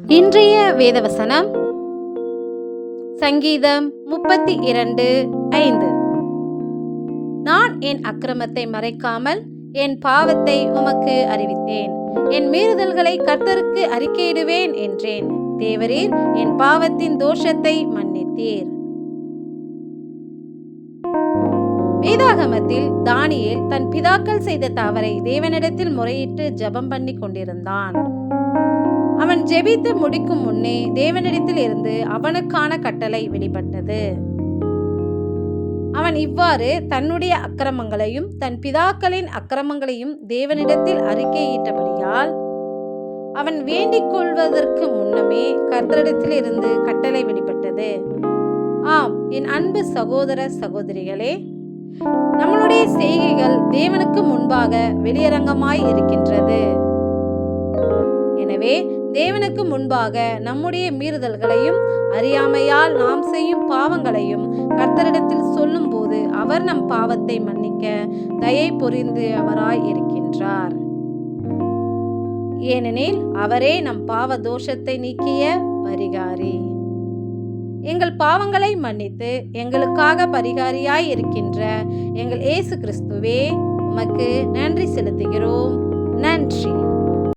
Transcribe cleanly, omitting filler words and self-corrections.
இன்றைய வேதவசனம் சங்கீதம் 32:5. நான் என் அக்கிரமத்தை மறைக்காமல் என் பாவத்தை உமக்கு அறிவித்தேன். என் மீறுதல்களை கர்த்தருக்கு அறிக்கையிடுவேன் என்றேன். தேவரீர் என் பாவத்தின் தோஷத்தை மன்னித்தீர். வேதாகமத்தில் தானியேல் தன் பிதாக்கள் செய்த தவறை தேவனிடத்தில் முறையிட்டு ஜெபம் பண்ணி கொண்டிருந்தான். அவன் ஜெபித்து முடிக்கும் முன்னே தேவனிடத்தில் இருந்து அவனுக்கான கட்டளை வெளிப்பட்டது. அவன் இவ்வாறு தன்னுடைய அக்கிரமங்களையும் தன் பிதாக்களின் அக்கிரமங்களையும் தேவனிடத்தில் அறிக்கையிட்டபடியால் அவன் வேண்டிக் கொள்வதற்கு முன்னமே கர்த்தரிடத்தில் இருந்து கட்டளை வெளிப்பட்டது. ஆம், என் அன்பு சகோதர சகோதரிகளே, நம்மளுடைய செய்கைகள் தேவனுக்கு முன்பாக வெளியரங்கமாய் இருக்கின்றது. எனவே தேவனுக்கு முன்பாக நம்முடைய மீறுதல்களையும் அறியாமையால் நாம் செய்யும் பாவங்களையும் கர்த்தரிடத்தில் சொல்லும் போது அவர் நம் பாவத்தை மன்னிக்க தயை புரிந்தவராய் இருக்கின்றார். ஏனெனில் அவரே நம் பாவ தோஷத்தை நீக்கிய பரிகாரி. எங்கள் பாவங்களை மன்னித்து எங்களுக்காக பரிகாரியாய் இருக்கின்ற எங்கள் இயேசு கிறிஸ்துவே, உமக்கு நன்றி செலுத்துகிறோம். நன்றி.